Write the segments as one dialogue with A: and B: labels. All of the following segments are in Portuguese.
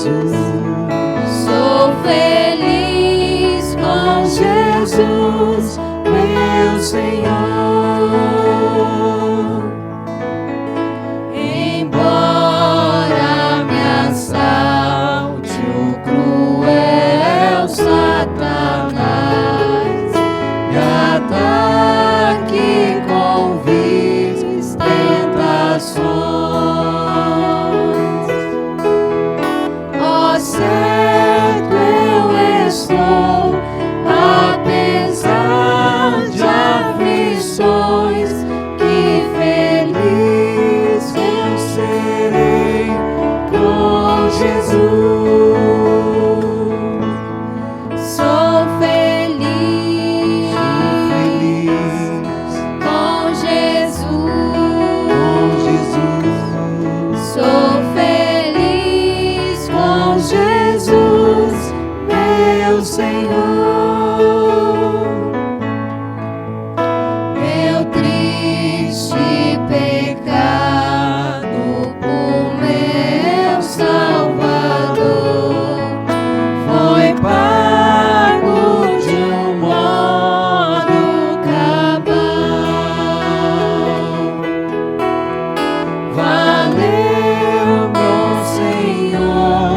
A: Jesus.
B: Sou feliz com Jesus,
A: Meu Senhor.
B: embora me assalte o cruel Satanás,
A: Me ataque com vis tentações.
B: ó certo eu estou, apesar de aflições, que feliz eu serei com Jesus. Sou feliz com Jesus. Sou feliz com Jesus,
A: Meu Senhor.
B: meu triste pecado por meu Salvador foi pago de um modo cabal.
A: Valeu, meu Senhor,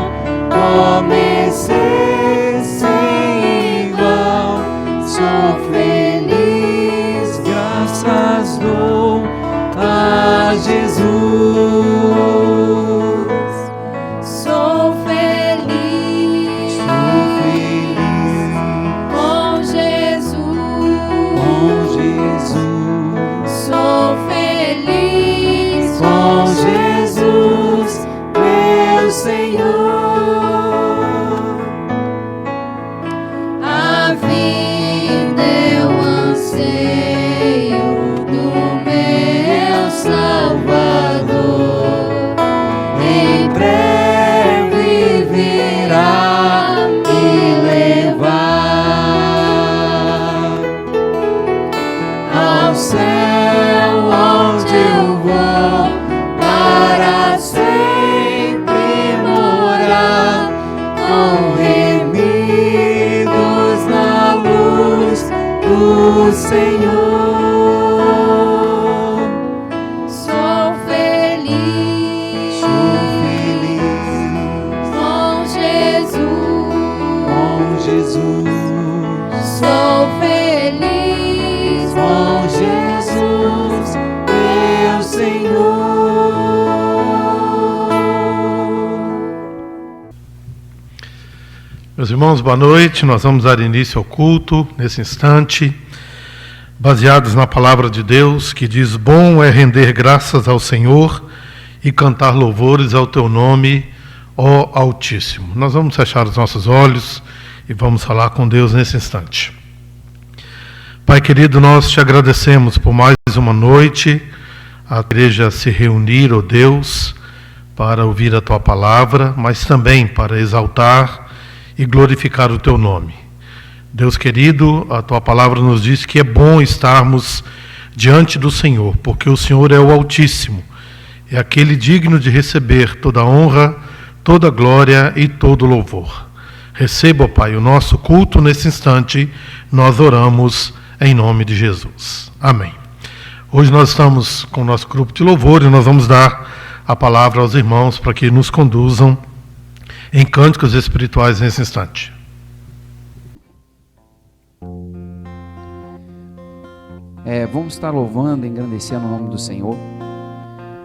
A: comecei sem igual. Sou feliz, graças dou a Jesus.
B: Sou feliz com Jesus. Sou feliz
A: Com Jesus, meu Senhor.
B: A vida é o anseio do meu Salvador. Em breve virá me levar
A: Ao céu onde eu vou para sempre morar, com remidos na luz do Senhor.
B: Sou feliz com Jesus. Sou feliz
A: Com Jesus, meu Senhor.
C: Meus irmãos, boa noite. Nós vamos dar início ao culto nesse instante, baseados na palavra de Deus, que diz: bom é render graças ao Senhor e cantar louvores ao teu nome, ó Altíssimo. Nós vamos fechar os nossos olhos e vamos falar com Deus nesse instante. Pai querido, nós te agradecemos por mais uma noite, a igreja se reunir, ó Deus, para ouvir a tua palavra, mas também para exaltar e glorificar o teu nome. Deus querido, a tua palavra nos diz que é bom estarmos diante do Senhor, porque o Senhor é o Altíssimo, é aquele digno de receber toda a honra, toda a glória e todo o louvor. Receba, ó Pai, o nosso culto nesse instante, nós oramos em nome de Jesus. Amém. Hoje nós estamos com o nosso grupo de louvor e nós vamos dar a palavra aos irmãos para que nos conduzam em cânticos espirituais nesse instante.
D: Vamos estar louvando e engrandecendo o nome do Senhor,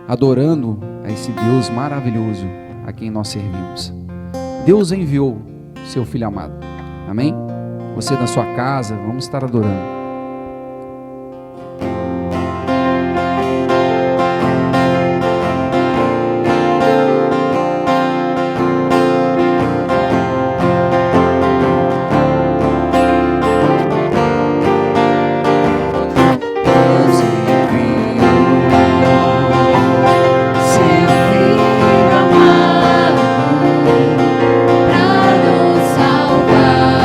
D: adorando a esse Deus maravilhoso a quem nós servimos. Deus enviou seu Filho amado. Amém? Você na sua casa, vamos estar adorando.
B: pra nos salvar.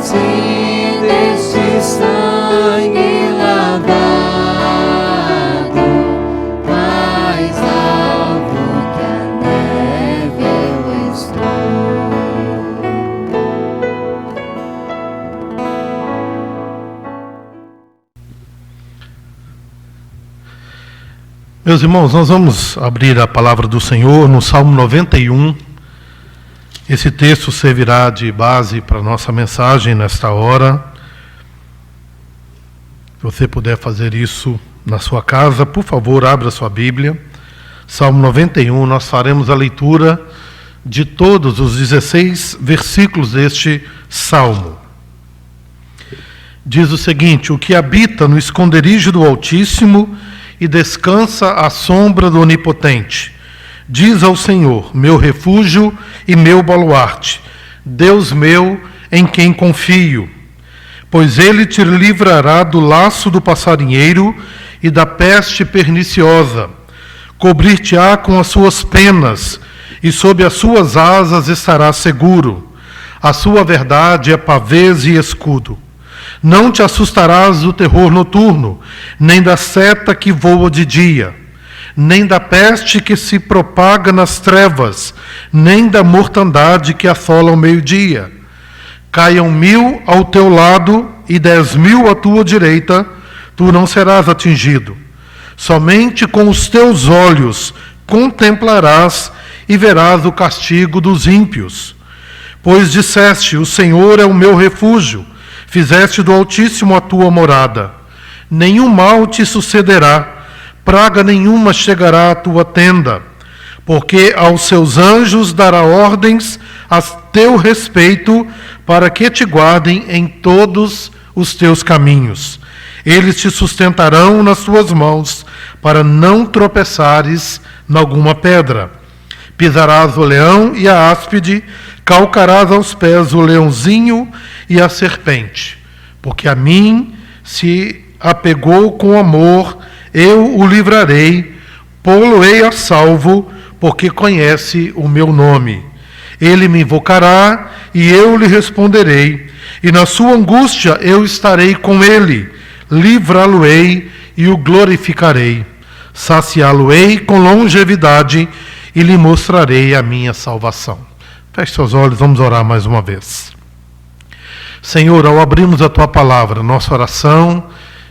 A: sim, deste sangue lavado, mais alvo que a neve eu estou.
C: Meus irmãos, nós vamos abrir a palavra do Senhor no Salmo 91. Esse texto servirá de base para a nossa mensagem nesta hora. Se você puder fazer isso na sua casa, por favor, abra sua Bíblia. Salmo 91, nós faremos a leitura de todos os 16 versículos deste Salmo. Diz o seguinte: o que habita no esconderijo do Altíssimo e descansa à sombra do Onipotente, diz ao Senhor, meu refúgio e meu baluarte, Deus meu em quem confio. Pois ele te livrará do laço do passarinheiro e da peste perniciosa. Cobrir-te-á com as suas penas, e sob as suas asas estarás seguro. A sua verdade é pavês e escudo. Não te assustarás do terror noturno, nem da seta que voa de dia, nem da peste que se propaga nas trevas, nem da mortandade que assola ao meio-dia. Caiam 1000 ao teu lado e 10.000 à tua direita, tu não serás atingido. Somente com os teus olhos contemplarás e verás o castigo dos ímpios. Pois disseste, o Senhor é o meu refúgio, fizeste do Altíssimo a tua morada. Nenhum mal te sucederá, praga nenhuma chegará à tua tenda, porque aos seus anjos dará ordens a teu respeito, para que te guardem em todos os teus caminhos. Eles te sustentarão nas tuas mãos, para não tropeçares em alguma pedra. Pisarás o leão e a áspide, calcarás aos pés o leãozinho e a serpente. Porque a mim se apegou com amor, eu o livrarei, pô-lo-ei a salvo, porque conhece o meu nome. Ele me invocará e eu lhe responderei, e na sua angústia eu estarei com ele, livrá-lo-ei e o glorificarei. Saciá-lo-ei com longevidade e lhe mostrarei a minha salvação. Feche seus olhos, vamos orar mais uma vez. Senhor, ao abrirmos a Tua palavra, nossa oração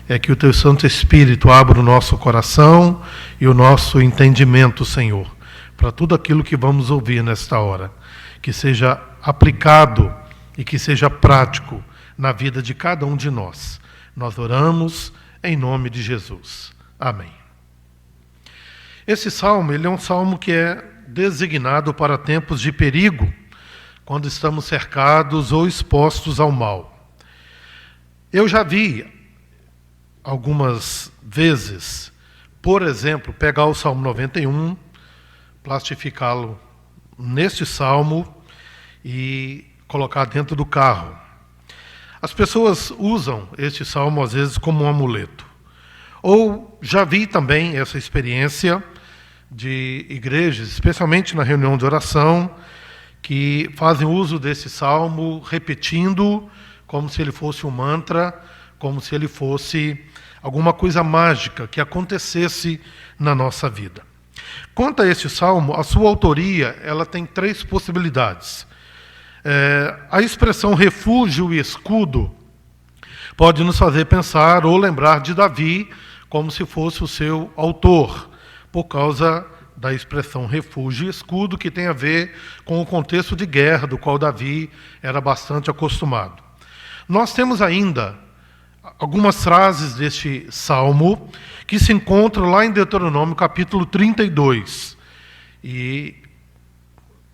C: é que o Teu Santo Espírito abra o nosso coração e o nosso entendimento, Senhor, para tudo aquilo que vamos ouvir nesta hora. Que seja aplicado e que seja prático na vida de cada um de nós. Nós oramos em nome de Jesus. Amém. Esse salmo, ele é um salmo que é designado para tempos de perigo, quando estamos cercados ou expostos ao mal. Eu já vi algumas vezes, por exemplo, pegar o Salmo 91, plastificá-lo neste salmo e colocar dentro do carro. As pessoas usam este salmo às vezes como um amuleto. Ou já vi também essa experiência de igrejas, especialmente na reunião de oração, que fazem uso desse salmo repetindo como se ele fosse um mantra, como se ele fosse alguma coisa mágica que acontecesse na nossa vida. Quanto a este salmo, a sua autoria ela tem 3 possibilidades. A expressão refúgio e escudo pode nos fazer pensar ou lembrar de Davi como se fosse o seu autor, por causa da expressão refúgio e escudo, que tem a ver com o contexto de guerra, do qual Davi era bastante acostumado. Nós temos ainda algumas frases deste salmo que se encontram lá em Deuteronômio capítulo 32. E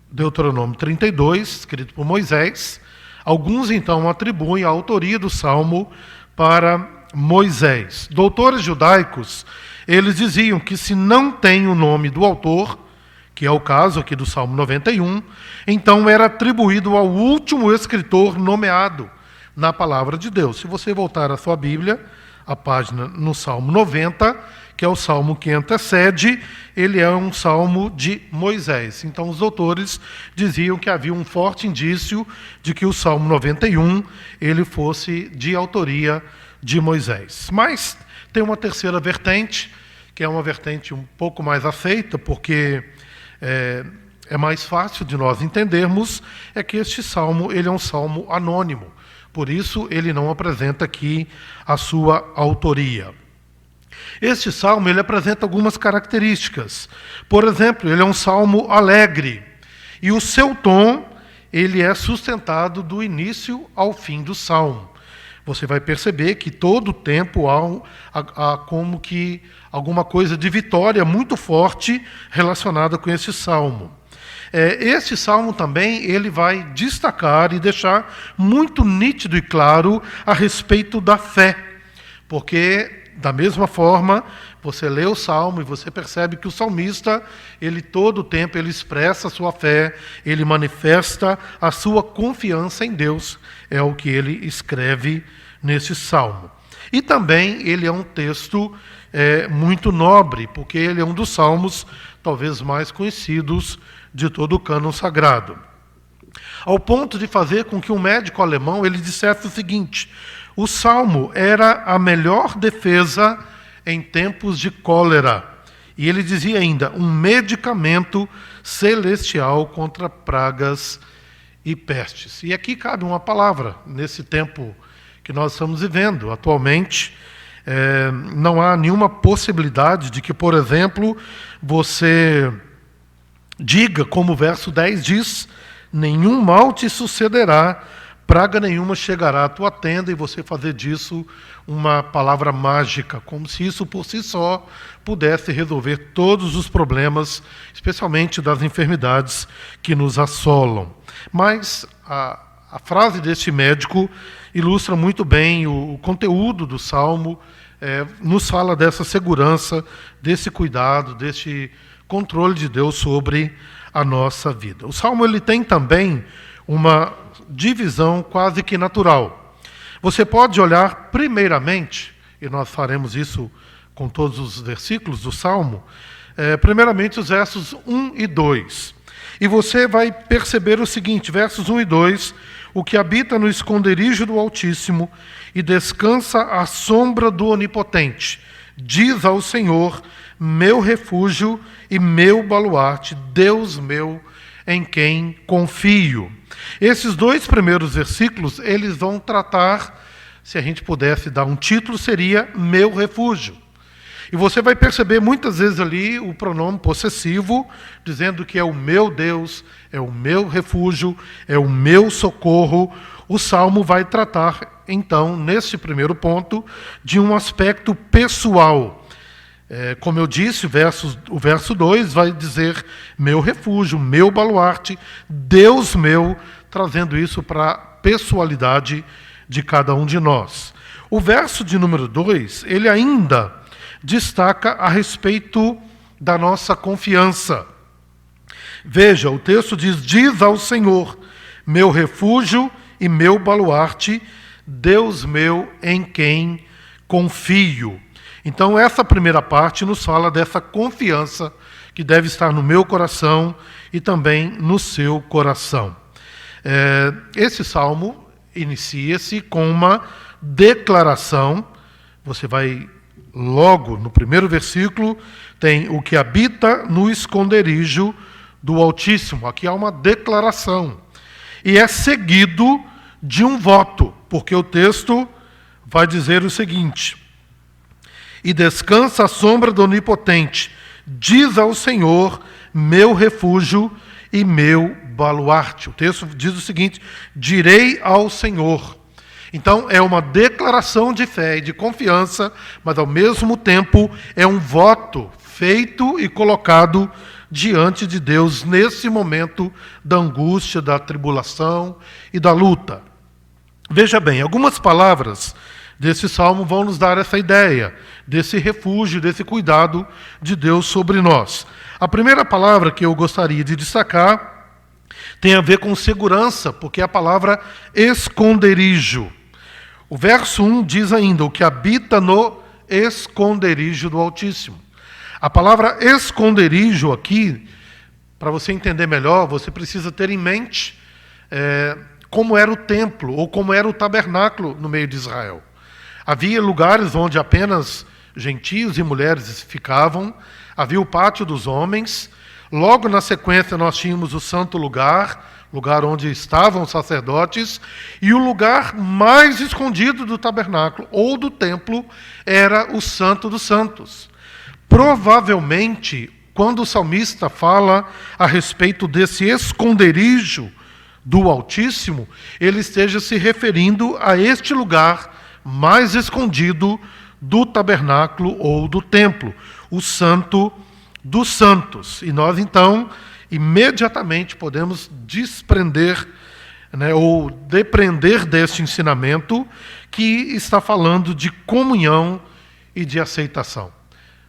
C: Deuteronômio 32, escrito por Moisés, alguns então atribuem a autoria do salmo para Moisés. Doutores judaicos, eles diziam que se não tem o nome do autor, que é o caso aqui do Salmo 91, então era atribuído ao último escritor nomeado na palavra de Deus. Se você voltar à sua Bíblia, a página no Salmo 90, que é o salmo que antecede, ele é um salmo de Moisés. Então os autores diziam que havia um forte indício de que o salmo 91 ele fosse de autoria de Moisés. Mas tem uma terceira vertente, que é uma vertente um pouco mais aceita, porque é mais fácil de nós entendermos, é que este salmo ele é um salmo anônimo. Por isso, ele não apresenta aqui a sua autoria. Este salmo ele apresenta algumas características. Por exemplo, ele é um salmo alegre. E o seu tom ele é sustentado do início ao fim do salmo. Você vai perceber que todo o tempo há como que alguma coisa de vitória muito forte relacionada com esse salmo. Este salmo também ele vai destacar e deixar muito nítido e claro a respeito da fé, porque da mesma forma você lê o salmo e você percebe que o salmista ele todo o tempo ele expressa a sua fé, ele manifesta a sua confiança em Deus, é o que ele escreve nesse salmo. E também ele é um texto muito nobre, porque ele é um dos salmos talvez mais conhecidos de todo o cânon sagrado. Ao ponto de fazer com que um médico alemão ele dissesse o seguinte: o salmo era a melhor defesa em tempos de cólera. E ele dizia ainda, um medicamento celestial contra pragas e pestes. E aqui cabe uma palavra, nesse tempo que nós estamos vivendo atualmente, não há nenhuma possibilidade de que, por exemplo, você diga, como o verso 10 diz, nenhum mal te sucederá, praga nenhuma chegará à tua tenda, e você fazer disso uma palavra mágica, como se isso por si só pudesse resolver todos os problemas, especialmente das enfermidades que nos assolam. Mas a frase deste médico ilustra muito bem o conteúdo do salmo, nos fala dessa segurança, desse cuidado, desse controle de Deus sobre a nossa vida. O salmo ele tem também uma divisão quase que natural. Você pode olhar primeiramente, e nós faremos isso com todos os versículos do salmo, primeiramente os versos 1 e 2. E você vai perceber o seguinte, versos 1 e 2, o que habita no esconderijo do Altíssimo e descansa à sombra do Onipotente, diz ao Senhor, meu refúgio e meu baluarte, Deus meu, em quem confio. Esses dois primeiros versículos, eles vão tratar, se a gente pudesse dar um título, seria meu refúgio. E você vai perceber muitas vezes ali o pronome possessivo, dizendo que é o meu Deus, é o meu refúgio, é o meu socorro. O Salmo vai tratar, então, nesse primeiro ponto, de um aspecto pessoal. Como eu disse, o verso 2 vai dizer meu refúgio, meu baluarte, Deus meu, trazendo isso para a pessoalidade de cada um de nós. O verso de número 2, ele ainda destaca a respeito da nossa confiança. Veja, o texto diz ao Senhor, meu refúgio e meu baluarte, Deus meu em quem confio. Então, essa primeira parte nos fala dessa confiança que deve estar no meu coração e também no seu coração. Esse salmo inicia-se com uma declaração. Você vai logo no primeiro versículo, tem o que habita no esconderijo do Altíssimo. Aqui há uma declaração. E é seguido de um voto, porque o texto vai dizer o seguinte: e descansa à sombra do Onipotente, diz ao Senhor, meu refúgio e meu baluarte. O texto diz o seguinte: direi ao Senhor. Então, é uma declaração de fé e de confiança, mas, ao mesmo tempo, é um voto feito e colocado diante de Deus nesse momento da angústia, da tribulação e da luta. Veja bem, algumas palavras desse salmo vão nos dar essa ideia, desse refúgio, desse cuidado de Deus sobre nós. A primeira palavra que eu gostaria de destacar tem a ver com segurança, porque é a palavra esconderijo. O verso 1 diz ainda, o que habita no esconderijo do Altíssimo. A palavra esconderijo aqui, para você entender melhor, você precisa ter em mente como era o templo, ou como era o tabernáculo no meio de Israel. Havia lugares onde apenas gentios e mulheres ficavam, havia o pátio dos homens, logo na sequência nós tínhamos o santo lugar onde estavam os sacerdotes, e o lugar mais escondido do tabernáculo ou do templo era o Santo dos Santos. Provavelmente, quando o salmista fala a respeito desse esconderijo do Altíssimo, ele esteja se referindo a este lugar mais escondido do tabernáculo ou do templo, o Santo dos Santos. E nós, então, imediatamente podemos desprender, ou depreender deste ensinamento que está falando de comunhão e de aceitação.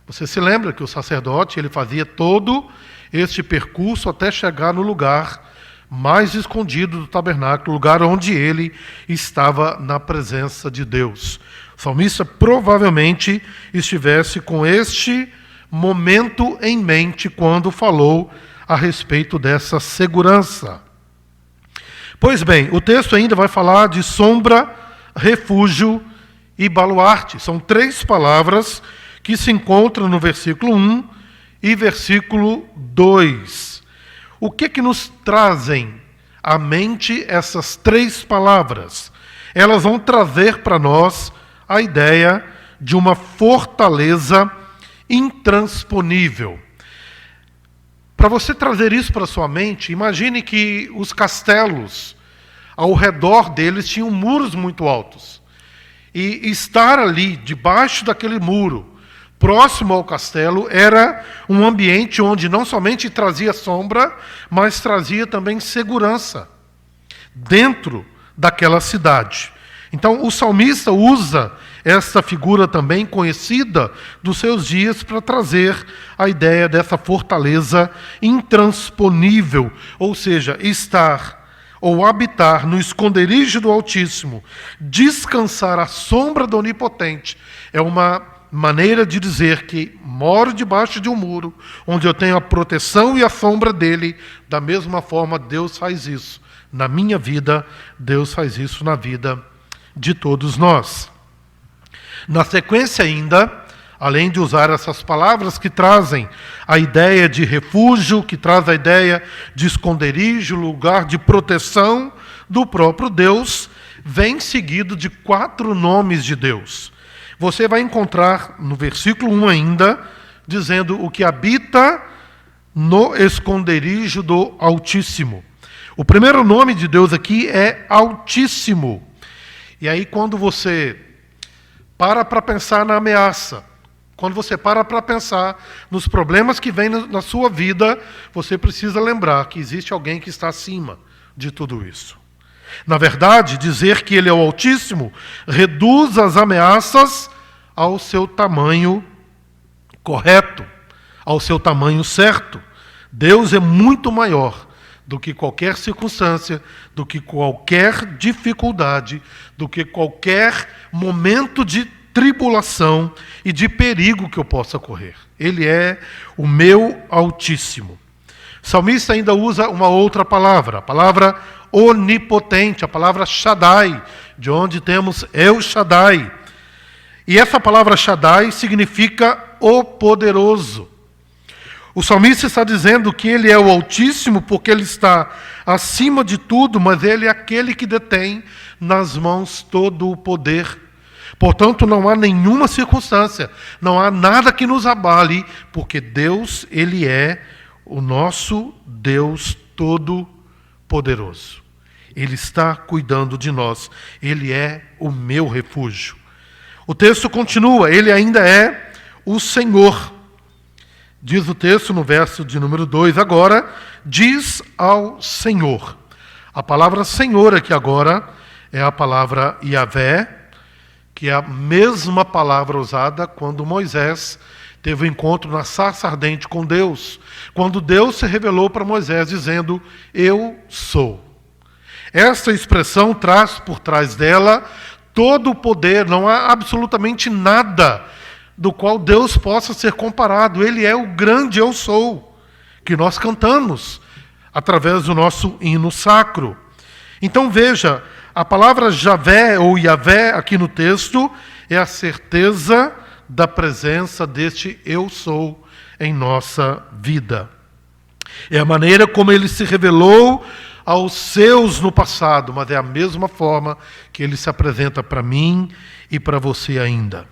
C: Você se lembra que o sacerdote ele fazia todo este percurso até chegar no lugar mais escondido do tabernáculo, lugar onde ele estava na presença de Deus. O salmista provavelmente estivesse com este momento em mente quando falou a respeito dessa segurança. Pois bem, o texto ainda vai falar de sombra, refúgio e baluarte. São 3 palavras que se encontram no versículo 1 e versículo 2. O que nos trazem à mente essas 3 palavras? Elas vão trazer para nós a ideia de uma fortaleza intransponível. Para você trazer isso para a sua mente, imagine que os castelos, ao redor deles, tinham muros muito altos. E estar ali, debaixo daquele muro, próximo ao castelo, era um ambiente onde não somente trazia sombra, mas trazia também segurança dentro daquela cidade. Então, o salmista usa essa figura também conhecida dos seus dias para trazer a ideia dessa fortaleza intransponível, ou seja, estar ou habitar no esconderijo do Altíssimo, descansar à sombra do Onipotente, é uma maneira de dizer que moro debaixo de um muro, onde eu tenho a proteção e a sombra dele. Da mesma forma, Deus faz isso na minha vida, Deus faz isso na vida de todos nós. Na sequência ainda, além de usar essas palavras que trazem a ideia de refúgio, que traz a ideia de esconderijo, lugar de proteção do próprio Deus, vem seguido de 4 nomes de Deus. Você vai encontrar no versículo 1 ainda, dizendo o que habita no esconderijo do Altíssimo. O primeiro nome de Deus aqui é Altíssimo. E aí quando você para pensar na ameaça, quando você para pensar nos problemas que vêm na sua vida, você precisa lembrar que existe alguém que está acima de tudo isso. Na verdade, dizer que ele é o Altíssimo reduz as ameaças ao seu tamanho correto, ao seu tamanho certo. Deus é muito maior do que qualquer circunstância, do que qualquer dificuldade, do que qualquer momento de tribulação e de perigo que eu possa correr. Ele é o meu Altíssimo. O salmista ainda usa uma outra palavra, a palavra onipotente, a palavra Shaddai, de onde temos El Shaddai. E essa palavra Shaddai significa o poderoso. O salmista está dizendo que ele é o Altíssimo porque ele está acima de tudo, mas ele é aquele que detém nas mãos todo o poder. Portanto, não há nenhuma circunstância, não há nada que nos abale, porque Deus, ele é o nosso Deus todo-poderoso. Ele está cuidando de nós, ele é o meu refúgio. O texto continua, ele ainda é o Senhor. Diz o texto no verso de número 2, agora, diz ao Senhor. A palavra Senhor aqui agora é a palavra Yahvé, que é a mesma palavra usada quando Moisés teve um encontro na sarça ardente com Deus, quando Deus se revelou para Moisés dizendo, eu sou. Essa expressão traz por trás dela todo o poder, não há absolutamente nada do qual Deus possa ser comparado. Ele é o grande eu sou, que nós cantamos através do nosso hino sacro. Então veja, a palavra Javé ou Yavé aqui no texto é a certeza da presença deste eu sou em nossa vida. É a maneira como ele se revelou aos seus no passado, mas é a mesma forma que ele se apresenta para mim e para você ainda.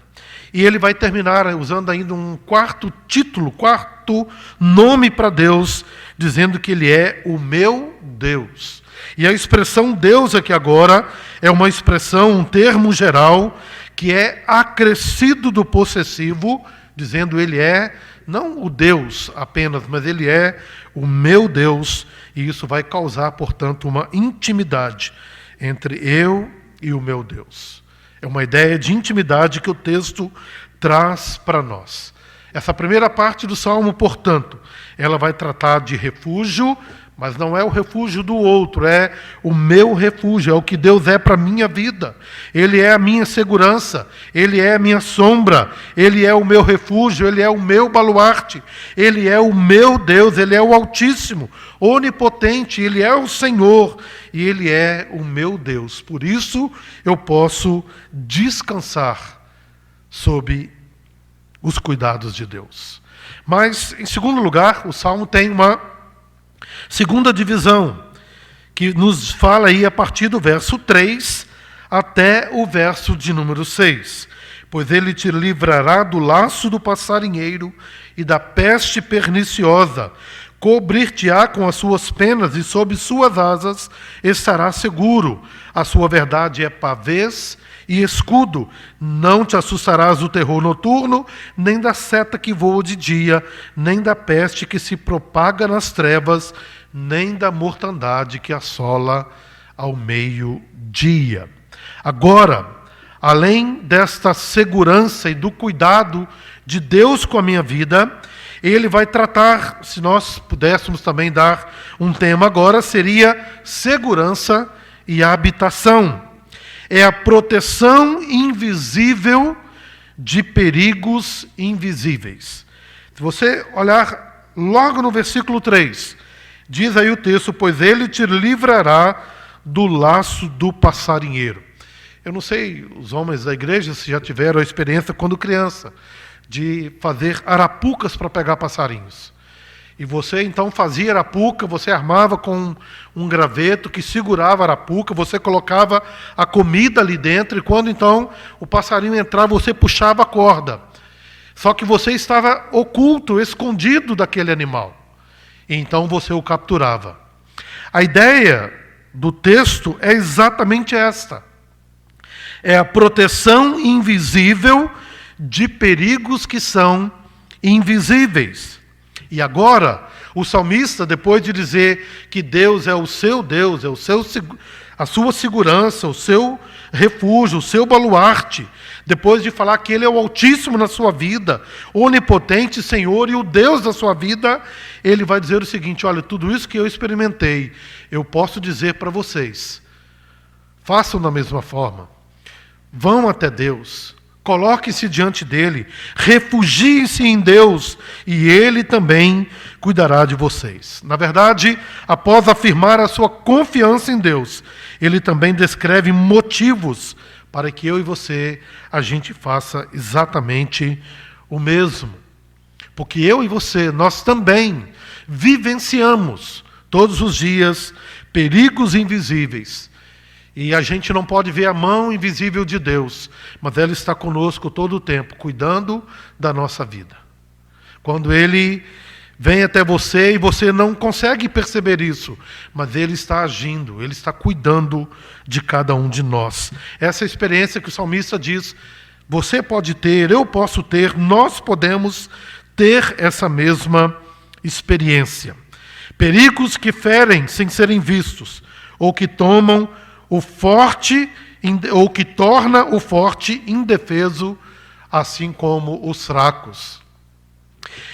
C: E ele vai terminar usando ainda um quarto título, quarto nome para Deus, dizendo que ele é o meu Deus. E a expressão Deus aqui agora é uma expressão, um termo geral, que é acrescido do possessivo, dizendo ele é, não o Deus apenas, mas ele é o meu Deus, e isso vai causar, portanto, uma intimidade entre eu e o meu Deus. É uma ideia de intimidade que o texto traz para nós. Essa primeira parte do Salmo, portanto, ela vai tratar de refúgio, mas não é o refúgio do outro, é o meu refúgio, é o que Deus é para a minha vida. Ele é a minha segurança, Ele é a minha sombra, Ele é o meu refúgio, Ele é o meu baluarte, Ele é o meu Deus, Ele é o Altíssimo, onipotente, Ele é o Senhor e Ele é o meu Deus. Por isso eu posso descansar sob os cuidados de Deus. Mas, em segundo lugar, o Salmo tem uma segunda divisão, que nos fala aí a partir do verso 3 até o verso de número 6. Pois ele te livrará do laço do passarinheiro e da peste perniciosa. Cobrir-te-á com as suas penas e sob suas asas estará seguro. A sua verdade é pavês e escudo. Não te assustarás do terror noturno, nem da seta que voa de dia, nem da peste que se propaga nas trevas, nem da mortandade que assola ao meio-dia. Agora, além desta segurança e do cuidado de Deus com a minha vida, ele vai tratar, se nós pudéssemos também dar um tema agora, seria segurança e habitação. É a proteção invisível de perigos invisíveis. Se você olhar logo no versículo 3, diz aí o texto, pois ele te livrará do laço do passarinheiro. Eu não sei, os homens da igreja, se já tiveram a experiência quando criança, de fazer arapucas para pegar passarinhos. E você então fazia arapuca, você armava com um graveto que segurava a arapuca, você colocava a comida ali dentro, e quando então o passarinho entrava, você puxava a corda. Só que você estava oculto, escondido daquele animal. E então você o capturava. A ideia do texto é exatamente esta. É a proteção invisível de perigos que são invisíveis. E agora, o salmista, depois de dizer que Deus, é a sua segurança, o seu refúgio, o seu baluarte, depois de falar que Ele é o Altíssimo na sua vida, onipotente, Senhor e o Deus da sua vida, ele vai dizer o seguinte, olha, tudo isso que eu experimentei, eu posso dizer para vocês, façam da mesma forma, vão até Deus, coloque-se diante dele, refugiem-se em Deus e ele também cuidará de vocês. Na verdade, após afirmar a sua confiança em Deus, ele também descreve motivos para que eu e você, a gente faça exatamente o mesmo. Porque eu e você, nós também vivenciamos todos os dias perigos invisíveis. E a gente não pode ver a mão invisível de Deus, mas ela está conosco todo o tempo, cuidando da nossa vida. Quando Ele vem até você e você não consegue perceber isso, mas Ele está agindo, Ele está cuidando de cada um de nós. Essa é a experiência que o salmista diz, você pode ter, eu posso ter, nós podemos ter essa mesma experiência. Perigos que ferem sem serem vistos, ou que tomam o forte, ou que torna o forte indefeso, assim como os fracos.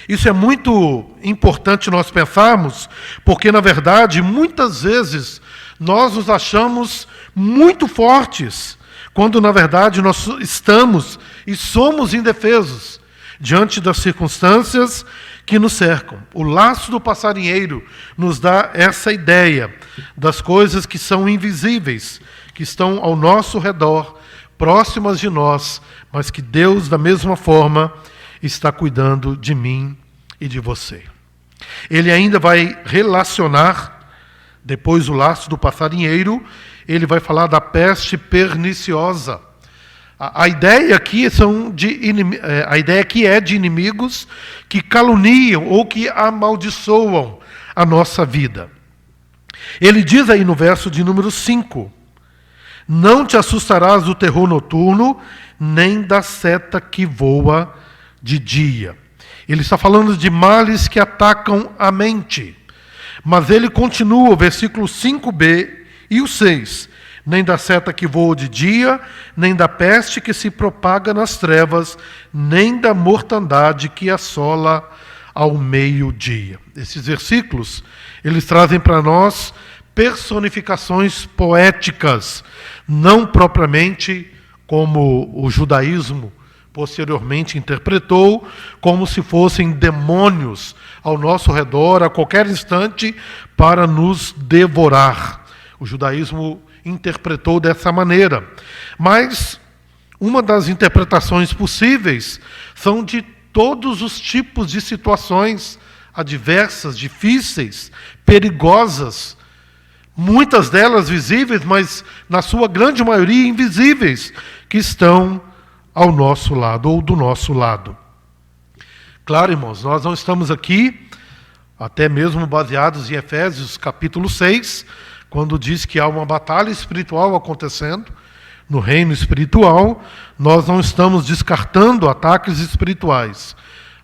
C: Isso é muito importante nós pensarmos, porque, na verdade, muitas vezes nós nos achamos muito fortes, quando, na verdade, nós estamos e somos indefesos. diante das circunstâncias que nos cercam. O laço do passarinheiro nos dá essa ideia das coisas que são invisíveis, que estão ao nosso redor, próximas de nós, mas que Deus, da mesma forma, está cuidando de mim e de você. Ele ainda vai relacionar, depois do laço do passarinheiro, ele vai falar da peste perniciosa. A ideia aqui é de inimigos que caluniam ou que amaldiçoam a nossa vida. Ele diz aí no verso de número 5, não te assustarás do terror noturno, nem da seta que voa de dia. Ele está falando de males que atacam a mente. Mas ele continua, o versículo 5b e o 6. Nem da seta que voa de dia, nem da peste que se propaga nas trevas, nem da mortandade que assola ao meio-dia. Esses versículos, eles trazem para nós personificações poéticas, não propriamente como o judaísmo posteriormente interpretou, como se fossem demônios ao nosso redor a qualquer instante para nos devorar. O judaísmo interpretou dessa maneira. Mas uma das interpretações possíveis são de todos os tipos de situações adversas, difíceis, perigosas, muitas delas visíveis, mas na sua grande maioria invisíveis, que estão ao nosso lado ou do nosso lado. Claro, irmãos, nós não estamos aqui, até mesmo baseados em Efésios capítulo 6, quando diz que há uma batalha espiritual acontecendo no reino espiritual, nós não estamos descartando ataques espirituais,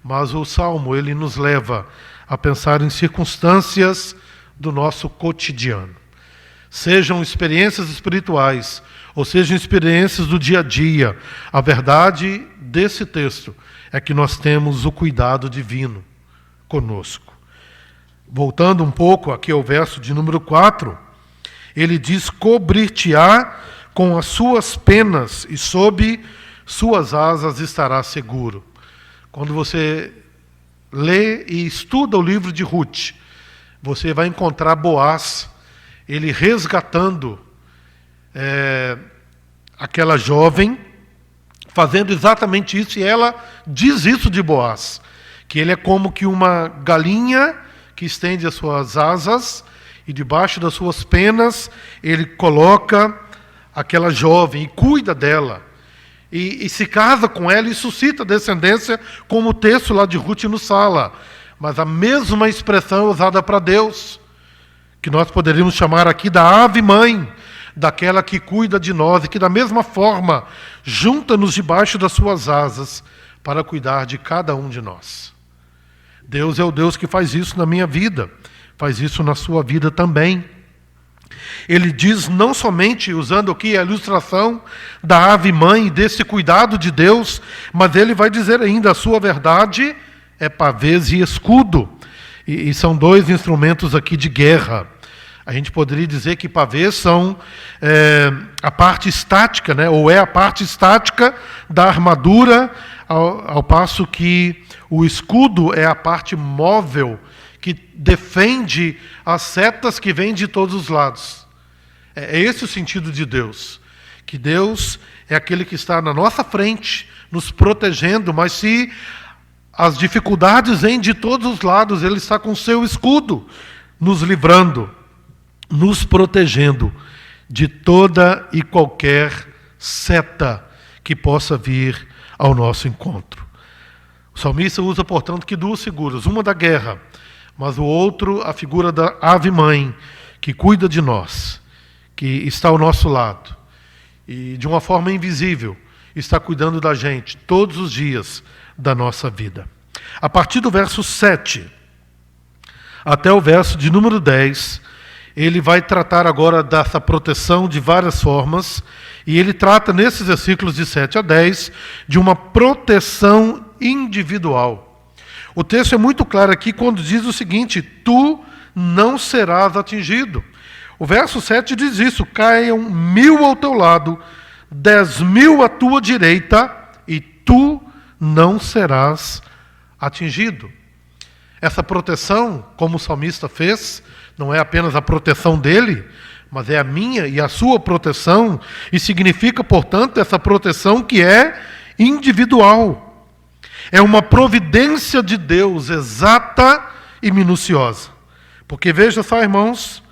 C: mas o Salmo, ele nos leva a pensar em circunstâncias do nosso cotidiano. Sejam experiências espirituais, ou sejam experiências do dia a dia, a verdade desse texto é que nós temos o cuidado divino conosco. Voltando um pouco aqui ao verso de número 4, ele diz, cobrir-te-á com as suas penas e sob suas asas estará seguro. Quando você lê e estuda o livro de Ruth, você vai encontrar Boaz, ele resgatando aquela jovem, fazendo exatamente isso, e ela diz isso de Boaz, que ele é como que uma galinha que estende as suas asas, e debaixo das suas penas ele coloca aquela jovem e cuida dela, e se casa com ela e suscita descendência, como o texto lá de Ruth nos fala. Mas a mesma expressão usada para Deus, que nós poderíamos chamar aqui da ave-mãe, daquela que cuida de nós e que da mesma forma junta-nos debaixo das suas asas para cuidar de cada um de nós. Deus é o Deus que faz isso na minha vida, faz isso na sua vida também. Ele diz, não somente usando aqui a ilustração da ave-mãe, desse cuidado de Deus, mas ele vai dizer ainda, a sua verdade é pavês e escudo. E são dois instrumentos aqui de guerra. A gente poderia dizer que pavês são a parte estática, né? Ou é a parte estática da armadura, ao passo que o escudo é a parte móvel, que defende as setas que vêm de todos os lados. É esse o sentido de Deus. Que Deus é aquele que está na nossa frente, nos protegendo, mas se as dificuldades vêm de todos os lados, Ele está com o seu escudo, nos livrando, nos protegendo de toda e qualquer seta que possa vir ao nosso encontro. O salmista usa, portanto, que duas figuras, uma da guerra, mas o outro, a figura da ave-mãe, que cuida de nós, que está ao nosso lado, e de uma forma invisível, está cuidando da gente todos os dias da nossa vida. A partir do verso 7 até o verso de número 10, ele vai tratar agora dessa proteção de várias formas, e ele trata nesses versículos de 7 a 10 de uma proteção individual. O texto é muito claro aqui quando diz o seguinte, tu não serás atingido. O verso 7 diz isso, caiam 1000 ao teu lado, 10.000 à tua direita, e tu não serás atingido. Essa proteção, como o salmista fez, não é apenas a proteção dele, mas é a minha e a sua proteção, e significa, portanto, essa proteção que é individual. É uma providência de Deus exata e minuciosa. Porque veja só, irmãos,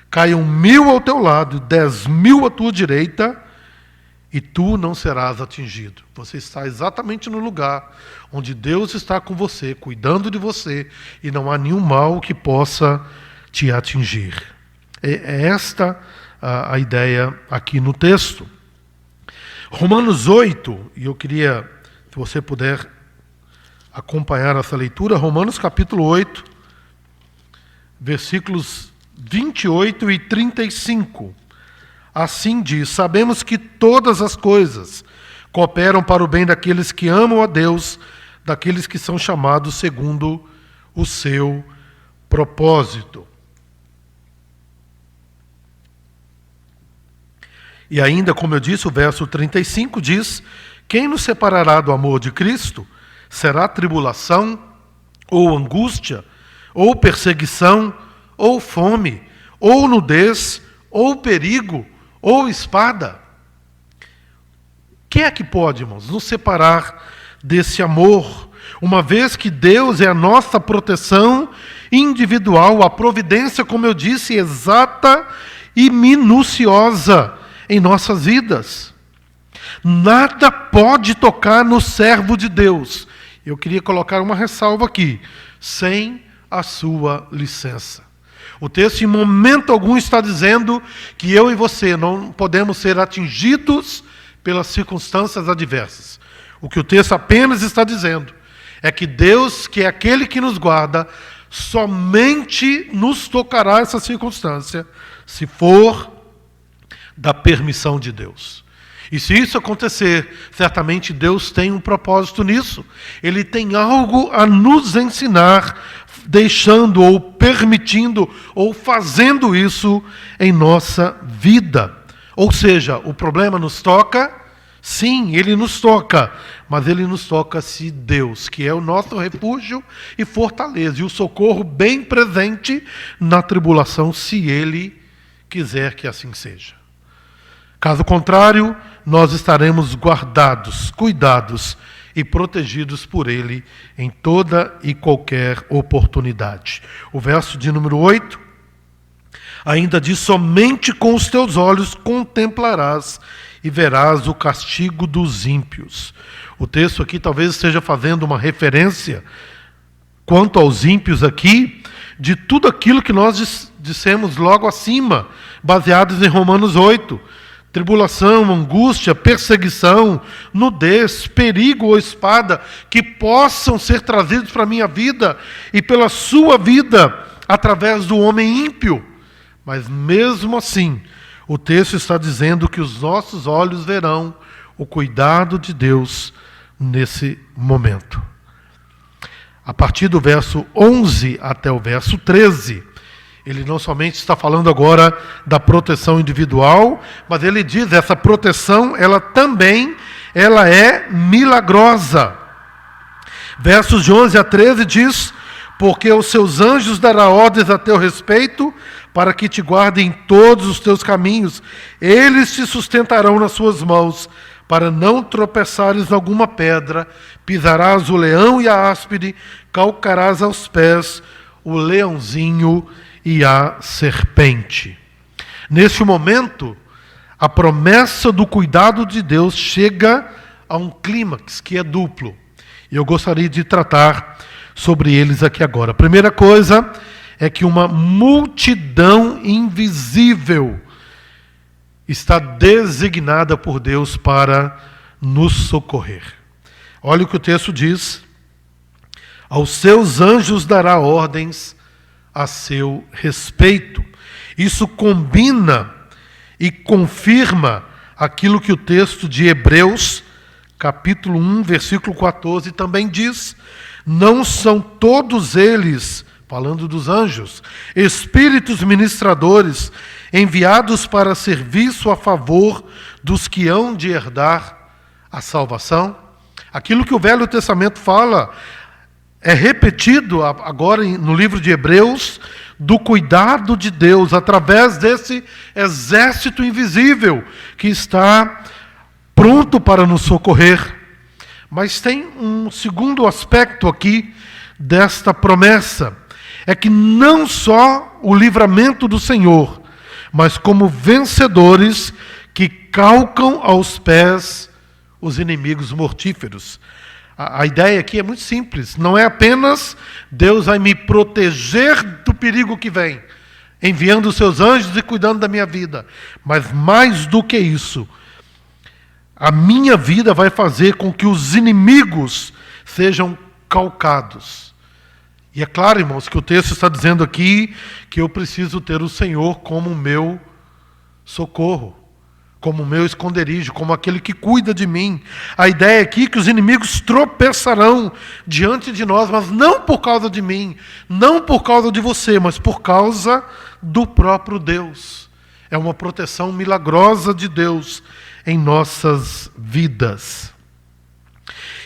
C: caiam 1000 ao teu lado, 10.000 à tua direita, e tu não serás atingido. Você está exatamente no lugar onde Deus está com você, cuidando de você, e não há nenhum mal que possa te atingir. É esta a ideia aqui no texto. Romanos 8, e eu queria, se você puder acompanhar essa leitura, Romanos capítulo 8, versículos 28 e 35. Assim diz: sabemos que todas as coisas cooperam para o bem daqueles que amam a Deus, daqueles que são chamados segundo o seu propósito. E ainda, como eu disse, o verso 35 diz: quem nos separará do amor de Cristo? Será tribulação, ou angústia, ou perseguição, ou fome, ou nudez, ou perigo, ou espada? Quem é que pode, irmãos, nos separar desse amor? Uma vez que Deus é a nossa proteção individual, a providência, como eu disse, exata e minuciosa em nossas vidas. Nada pode tocar no servo de Deus. Eu queria colocar uma ressalva aqui: sem a sua licença. O texto em momento algum está dizendo que eu e você não podemos ser atingidos pelas circunstâncias adversas. O que o texto apenas está dizendo é que Deus, que é aquele que nos guarda, somente nos tocará essa circunstância se for da permissão de Deus. E se isso acontecer, certamente Deus tem um propósito nisso. Ele tem algo a nos ensinar, deixando ou permitindo ou fazendo isso em nossa vida. Ou seja, o problema nos toca? Sim, ele nos toca, mas ele nos toca se Deus, que é o nosso refúgio e fortaleza, e o socorro bem presente na tribulação, se ele quiser que assim seja. Caso contrário, nós estaremos guardados, cuidados e protegidos por Ele em toda e qualquer oportunidade. O verso de número 8 ainda diz: somente com os teus olhos contemplarás e verás o castigo dos ímpios. O texto aqui talvez esteja fazendo uma referência, quanto aos ímpios aqui, de tudo aquilo que nós dissemos logo acima, baseados em Romanos 8. Tribulação, angústia, perseguição, nudez, perigo ou espada, que possam ser trazidos para a minha vida e pela sua vida, através do homem ímpio. Mas mesmo assim, o texto está dizendo que os nossos olhos verão o cuidado de Deus nesse momento. A partir do verso 11 até o verso 13, ele não somente está falando agora da proteção individual, mas ele diz que essa proteção, ela é milagrosa. Versos de 11 a 13 diz: porque os seus anjos dará ordens a teu respeito, para que te guardem em todos os teus caminhos. Eles te sustentarão nas suas mãos, para não tropeçares em alguma pedra. Pisarás o leão e a áspide, calcarás aos pés o leãozinho e a serpente. Neste momento, a promessa do cuidado de Deus chega a um clímax que é duplo. E eu gostaria de tratar sobre eles aqui agora. A primeira coisa é que uma multidão invisível está designada por Deus para nos socorrer. Olha o que o texto diz: aos seus anjos dará ordens a seu respeito. Isso combina e confirma aquilo que o texto de Hebreus, capítulo 1, versículo 14, também diz: não são todos eles, falando dos anjos, espíritos ministradores, enviados para serviço a favor dos que hão de herdar a salvação? Aquilo que o Velho Testamento fala é repetido agora no livro de Hebreus, do cuidado de Deus através desse exército invisível que está pronto para nos socorrer. Mas tem um segundo aspecto aqui desta promessa, é que não só o livramento do Senhor, mas como vencedores que calcam aos pés os inimigos mortíferos. A ideia aqui é muito simples, não é apenas Deus vai me proteger do perigo que vem, enviando os seus anjos e cuidando da minha vida, mas mais do que isso, a minha vida vai fazer com que os inimigos sejam calcados. E é claro, irmãos, que o texto está dizendo aqui que eu preciso ter o Senhor como meu socorro, como meu esconderijo, como aquele que cuida de mim. A ideia aqui é que os inimigos tropeçarão diante de nós, mas não por causa de mim, não por causa de você, mas por causa do próprio Deus. É uma proteção milagrosa de Deus em nossas vidas.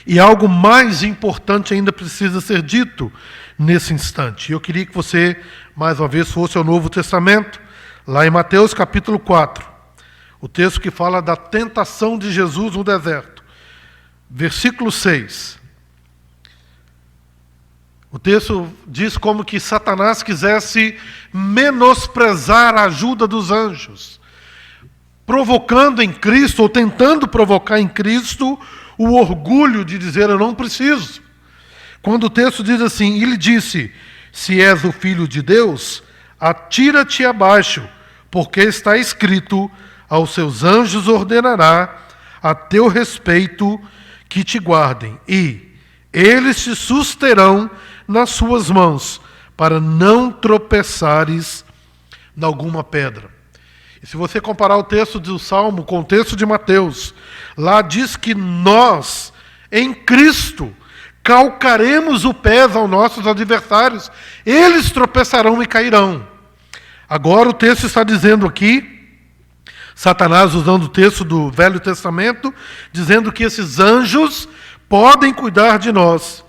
C: E algo mais importante ainda precisa ser dito nesse instante. Eu queria que você, mais uma vez, fosse ao Novo Testamento, lá em Mateus capítulo 4. O texto que fala da tentação de Jesus no deserto. Versículo 6. O texto diz como que Satanás quisesse menosprezar a ajuda dos anjos, provocando em Cristo, ou tentando provocar em Cristo, o orgulho de dizer, eu não preciso. Quando o texto diz assim, ele disse, se és o Filho de Deus, atira-te abaixo, porque está escrito, aos seus anjos ordenará a teu respeito que te guardem, e eles te susterão nas suas mãos, para não tropeçares em alguma pedra. E se você comparar o texto do Salmo com o texto de Mateus, lá diz que nós, em Cristo, calcaremos o pé aos nossos adversários, eles tropeçarão e cairão. Agora o texto está dizendo aqui, Satanás usando o texto do Velho Testamento, dizendo que esses anjos podem cuidar de nós.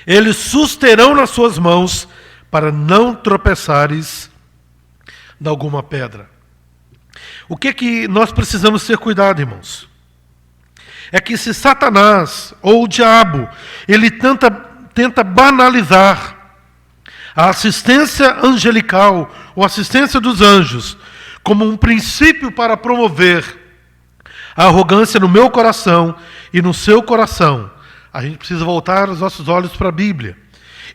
C: Eles susterão nas suas mãos para não tropeçares em alguma pedra. O que nós precisamos ter cuidado, irmãos? É que se Satanás ou o diabo, ele tenta banalizar a assistência angelical, ou assistência dos anjos, como um princípio para promover a arrogância no meu coração e no seu coração, a gente precisa voltar os nossos olhos para a Bíblia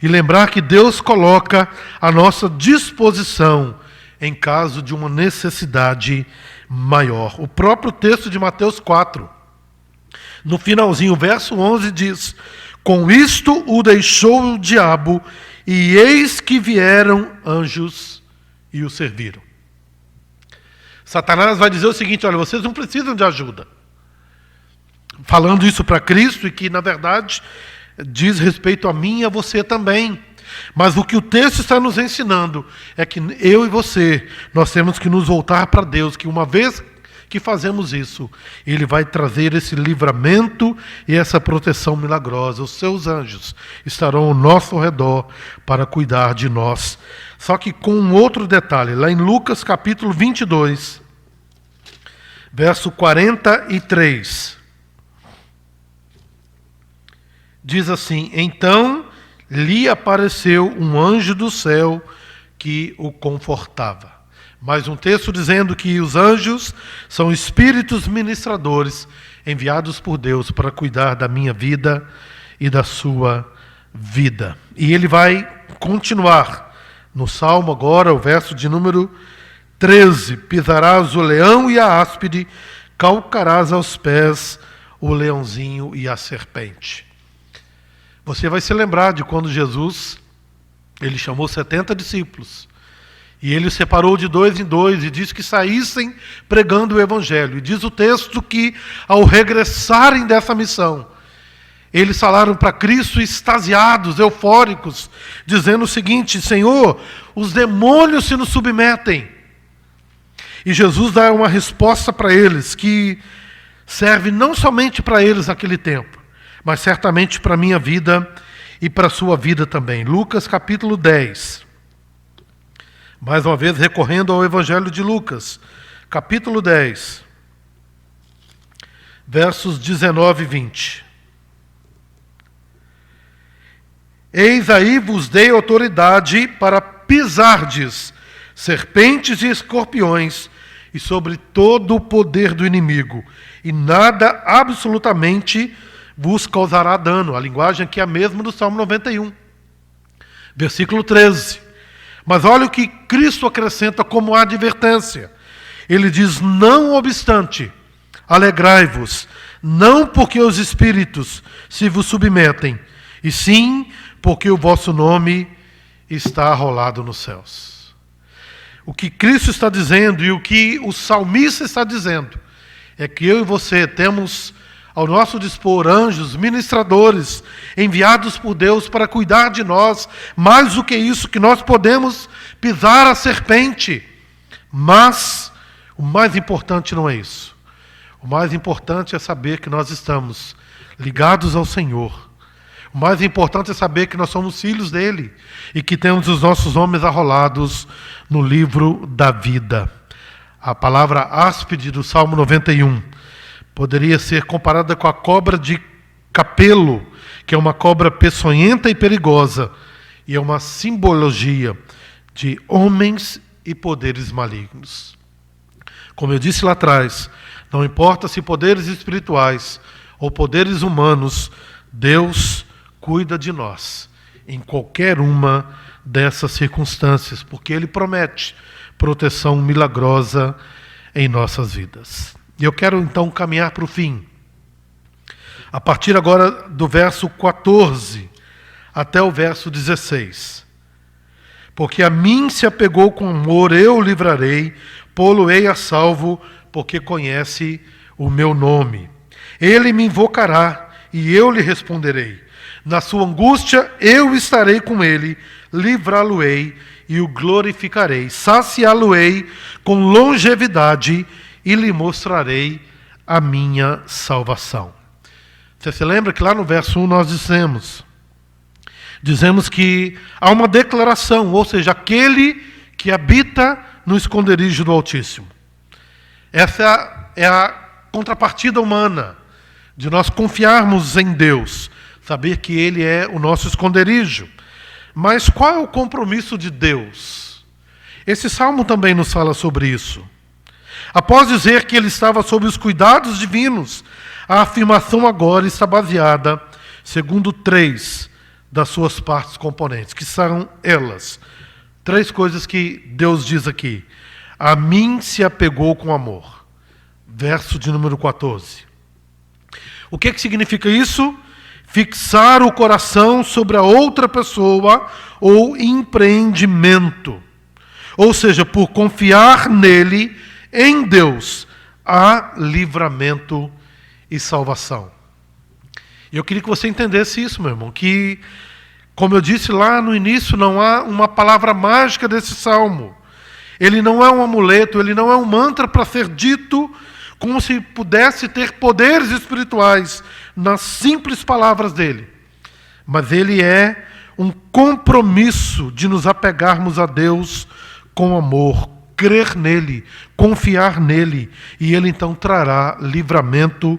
C: e lembrar que Deus coloca à nossa disposição em caso de uma necessidade maior. O próprio texto de Mateus 4, no finalzinho, verso 11 diz, com isto o deixou o diabo, e eis que vieram anjos e o serviram. Satanás vai dizer o seguinte, olha, vocês não precisam de ajuda. Falando isso para Cristo, e que na verdade diz respeito a mim e a você também. Mas o que o texto está nos ensinando é que eu e você, nós temos que nos voltar para Deus, que uma vez que fazemos isso, Ele vai trazer esse livramento e essa proteção milagrosa. Os seus anjos estarão ao nosso redor para cuidar de nós. Só que com um outro detalhe, lá em Lucas capítulo 22, verso 43, diz assim, então lhe apareceu um anjo do céu que o confortava. Mais um texto dizendo que os anjos são espíritos ministradores enviados por Deus para cuidar da minha vida e da sua vida. E ele vai continuar no Salmo agora, o verso de número 13. Pisarás o leão e a áspide, calcarás aos pés o leãozinho e a serpente. Você vai se lembrar de quando Jesus, ele chamou 70 discípulos. E ele os separou de 2 em 2 e disse que saíssem pregando o Evangelho. E diz o texto que, ao regressarem dessa missão, eles falaram para Cristo extasiados, eufóricos, dizendo o seguinte, Senhor, os demônios se nos submetem. E Jesus dá uma resposta para eles, que serve não somente para eles naquele tempo, mas certamente para a minha vida e para a sua vida também. Lucas capítulo 10. Mais uma vez recorrendo ao Evangelho de Lucas, capítulo 10, versos 19 e 20. Eis aí vos dei autoridade para pisardes serpentes e escorpiões e sobre todo o poder do inimigo, e nada absolutamente vos causará dano. A linguagem aqui é a mesma do Salmo 91. Versículo 13. Mas olha o que Cristo acrescenta como advertência. Ele diz: não obstante, alegrai-vos, não porque os espíritos se vos submetem, e sim porque o vosso nome está arrolado nos céus. O que Cristo está dizendo e o que o salmista está dizendo é que eu e você temos ao nosso dispor anjos, ministradores, enviados por Deus para cuidar de nós. Mais do que isso, que nós podemos pisar a serpente. Mas o mais importante não é isso. O mais importante é saber que nós estamos ligados ao Senhor. O mais importante é saber que nós somos filhos dele e que temos os nossos nomes arrolados no livro da vida. A palavra áspide do Salmo 91 poderia ser comparada com a cobra de capelo, que é uma cobra peçonhenta e perigosa, e é uma simbologia de homens e poderes malignos. Como eu disse lá atrás, não importa se poderes espirituais ou poderes humanos, Deus cuida de nós em qualquer uma dessas circunstâncias, porque Ele promete proteção milagrosa em nossas vidas. E eu quero então caminhar para o fim. A partir agora do verso 14 até o verso 16. Porque a mim se apegou com amor, eu o livrarei, pô-lo-ei a salvo, porque conhece o meu nome. Ele me invocará e eu lhe responderei. Na sua angústia eu estarei com ele, livrá-lo-ei e o glorificarei. Saciá-lo-ei com longevidade e lhe mostrarei a minha salvação. Você se lembra que lá no verso 1 nós dizemos que há uma declaração, ou seja, aquele que habita no esconderijo do Altíssimo. Essa é a contrapartida humana de nós confiarmos em Deus, saber que Ele é o nosso esconderijo. Mas qual é o compromisso de Deus? Esse salmo também nos fala sobre isso. Após dizer que ele estava sob os cuidados divinos, a afirmação agora está baseada, segundo 3 das suas partes componentes, que são elas. 3 coisas que Deus diz aqui. A mim se apegou com amor. Verso de número 14. O que significa isso? Fixar o coração sobre a outra pessoa ou empreendimento. Ou seja, por confiar nele, em Deus, há livramento e salvação. E eu queria que você entendesse isso, meu irmão, que, como eu disse lá no início, não há uma palavra mágica desse salmo. Ele não é um amuleto, ele não é um mantra para ser dito como se pudesse ter poderes espirituais nas simples palavras dele. Mas ele é um compromisso de nos apegarmos a Deus com amor, crer nele, confiar nele, e ele então trará livramento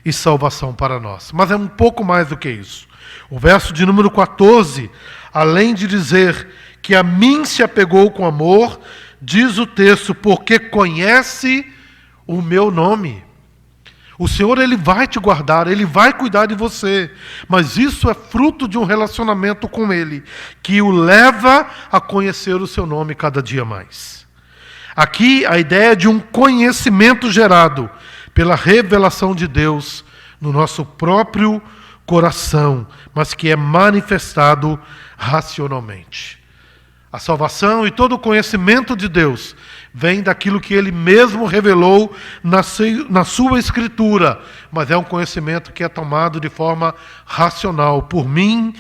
C: e salvação para nós. Mas é um pouco mais do que isso. O verso de número 14, além de dizer que a mim se apegou com amor, diz o texto, porque conhece o meu nome. O Senhor, Ele vai te guardar, Ele vai cuidar de você, mas isso é fruto de um relacionamento com Ele, que o leva a conhecer o seu nome cada dia mais. Aqui a ideia de um conhecimento gerado pela revelação de Deus no nosso próprio coração, mas que é manifestado racionalmente. A salvação e todo o conhecimento de Deus vem daquilo que Ele mesmo revelou na sua Escritura, mas é um conhecimento que é tomado de forma racional por mim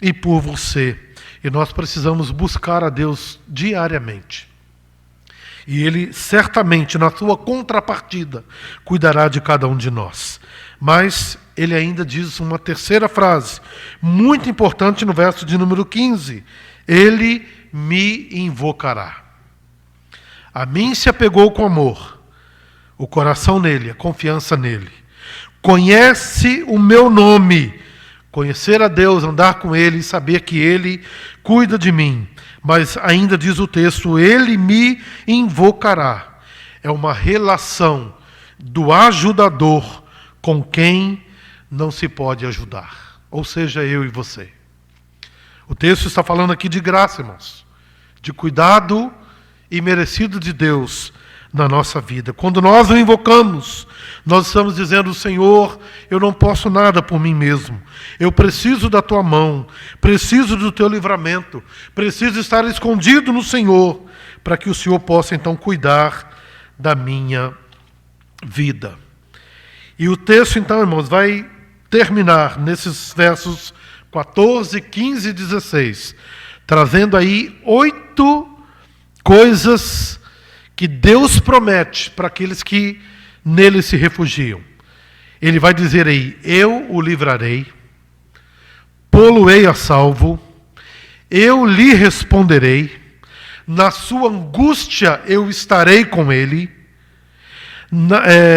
C: e por você. E nós precisamos buscar a Deus diariamente. E Ele certamente, na sua contrapartida, cuidará de cada um de nós. Mas Ele ainda diz uma terceira frase, muito importante no verso de número 15. Ele me invocará. A mim se apegou com amor, o coração nele, a confiança nele. Conhece o meu nome. Conhecer a Deus, andar com Ele e saber que Ele cuida de mim. Mas ainda diz o texto, Ele me invocará. É uma relação do ajudador com quem não se pode ajudar. Ou seja, eu e você. O texto está falando aqui de graça, irmãos. De cuidado imerecido de Deus na nossa vida. Quando nós o invocamos, nós estamos dizendo, Senhor, eu não posso nada por mim mesmo. Eu preciso da tua mão, preciso do teu livramento, preciso estar escondido no Senhor, para que o Senhor possa então cuidar da minha vida. E o texto então, irmãos, vai terminar nesses versos 14, 15 e 16, trazendo aí 8 coisas que Deus promete para aqueles que nele se refugiam. Ele vai dizer aí, eu o livrarei, pô-lo-ei a salvo, eu lhe responderei, na sua angústia eu estarei com ele,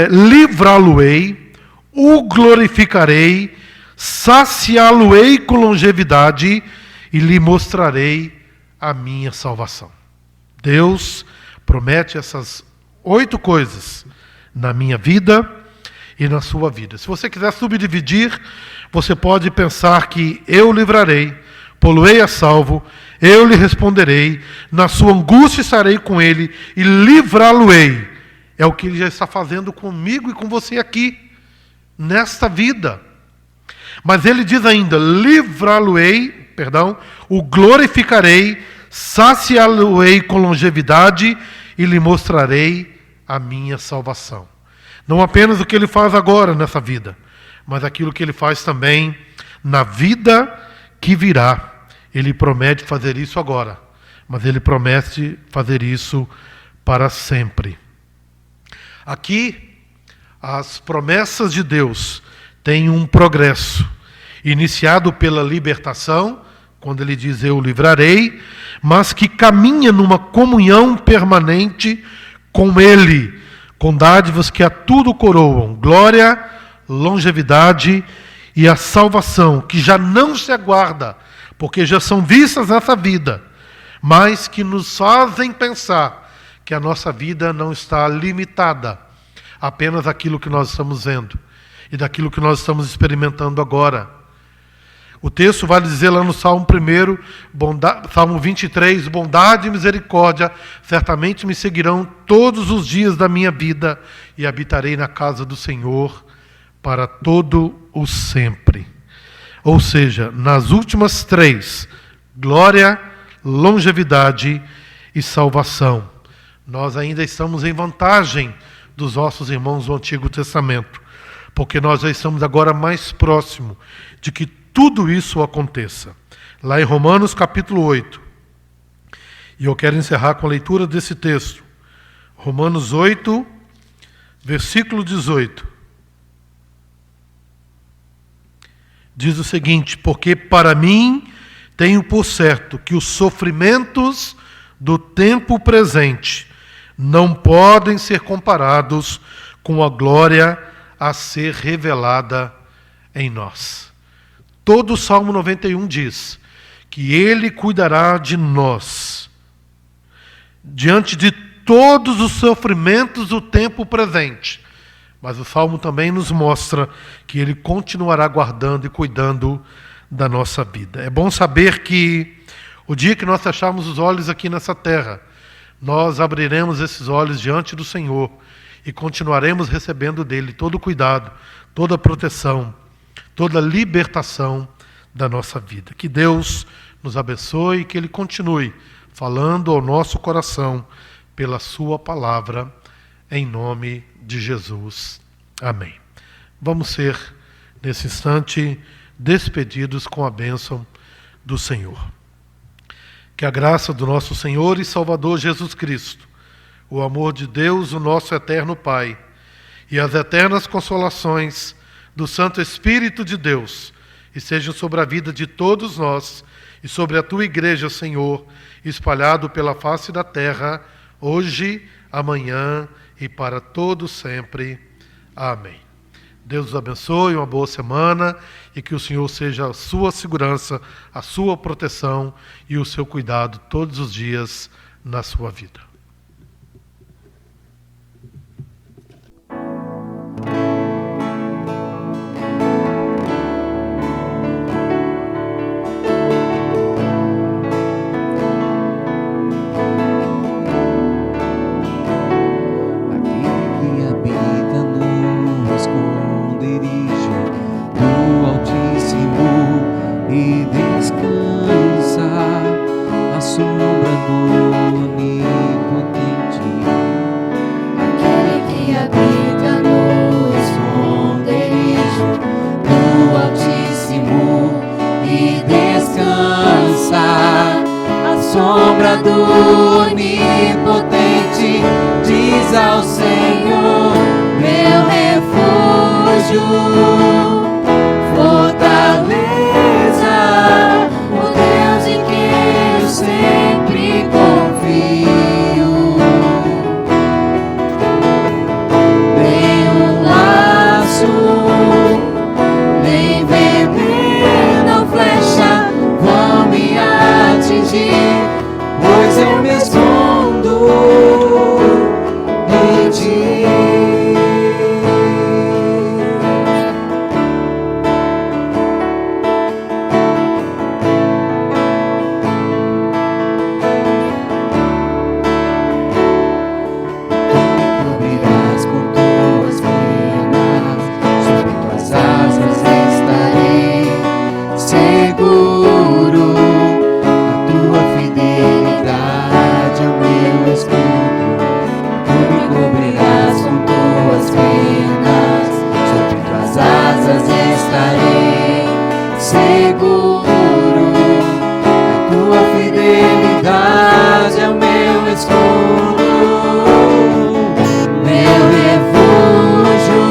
C: livrá-lo-ei, o glorificarei, saciá-lo-ei com longevidade e lhe mostrarei a minha salvação. Deus promete essas 8 coisas na minha vida e na sua vida. Se você quiser subdividir, você pode pensar que eu livrarei, pô-lo-ei a salvo, eu lhe responderei, na sua angústia estarei com ele e livrá-lo-ei. É o que ele já está fazendo comigo e com você aqui, nesta vida. Mas ele diz ainda, livrá-lo-ei, o glorificarei, saciá-lo-ei com longevidade e lhe mostrarei a minha salvação. Não apenas o que ele faz agora nessa vida, mas aquilo que ele faz também na vida que virá. Ele promete fazer isso agora, mas ele promete fazer isso para sempre. Aqui, as promessas de Deus têm um progresso, iniciado pela libertação, quando ele diz eu livrarei, mas que caminha numa comunhão permanente com ele, com dádivas que a tudo coroam, glória, longevidade e a salvação, que já não se aguarda, porque já são vistas nessa vida, mas que nos fazem pensar que a nossa vida não está limitada apenas àquilo que nós estamos vendo e daquilo que nós estamos experimentando agora. O texto vai dizer lá no Salmo 1, Salmo 23, bondade e misericórdia certamente me seguirão todos os dias da minha vida e habitarei na casa do Senhor para todo o sempre. Ou seja, nas últimas 3, glória, longevidade e salvação. Nós ainda estamos em vantagem dos nossos irmãos do Antigo Testamento, porque nós já estamos agora mais próximo de que tudo isso aconteça. Lá em Romanos capítulo 8, e eu quero encerrar com a leitura desse texto. Romanos 8, versículo 18. Diz o seguinte, porque para mim tenho por certo que os sofrimentos do tempo presente não podem ser comparados com a glória a ser revelada em nós. Todo o Salmo 91 diz que Ele cuidará de nós diante de todos os sofrimentos do tempo presente. Mas o Salmo também nos mostra que Ele continuará guardando e cuidando da nossa vida. É bom saber que o dia que nós fecharmos os olhos aqui nessa terra, nós abriremos esses olhos diante do Senhor e continuaremos recebendo dEle todo o cuidado, toda a proteção, toda a libertação da nossa vida. Que Deus nos abençoe e que Ele continue falando ao nosso coração pela sua palavra, em nome de Jesus. Amém. Vamos ser, nesse instante, despedidos com a bênção do Senhor. Que a graça do nosso Senhor e Salvador Jesus Cristo, o amor de Deus, o nosso eterno Pai, e as eternas consolações do Santo Espírito de Deus, e sejam sobre a vida de todos nós e sobre a tua igreja, Senhor, espalhado pela face da terra, hoje, amanhã e para todo sempre. Amém. Deus os abençoe, uma boa semana, e que o Senhor seja a sua segurança, a sua proteção e o seu cuidado todos os dias na sua vida.
A: Sombra do Onipotente, diz ao Senhor, meu refúgio, fortaleza, o Deus em quem eu sempre confio. Nem laço, nem veneno, flecha vão me atingir, pois eu me escondo em ti. Tu me cobrirás com tuas penas, sobre tuas asas estarei seguro. A tua fidelidade é o meu escudo. Tu me cobrirás com tuas penas, sobre tuas asas estarei seguro. A tua fidelidade é o meu escudo, meu refúgio,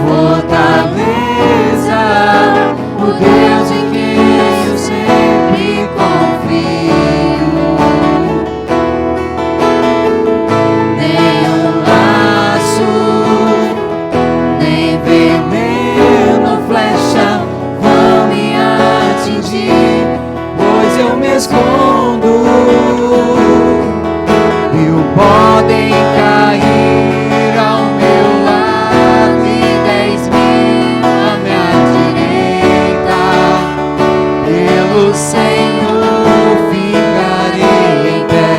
A: fortaleza, o Deus em quem eu sempre confio. Nem laço, nem veneno, flecha vão me atingir, pois eu me escondo. Mil podem cair ao meu lado e 10.000 à minha direita, pelo Senhor ficarei em pé,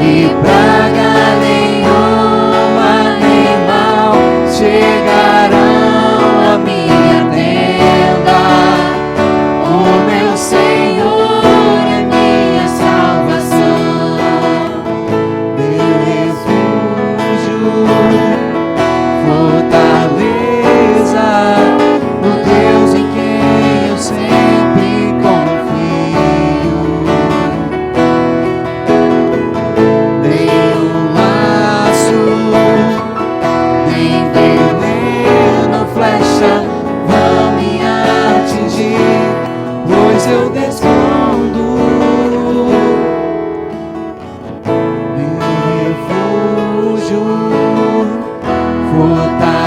A: e praga nenhuma nem mal chegarão à minha tenda. O meu Senhor é minha salvação, meu refúgio, fortaleza, o Deus em quem eu sempre confio. Nem laço, nem veneno, flecha vão me atingir, pois eu descondo. Meu refúgio, fortaleza,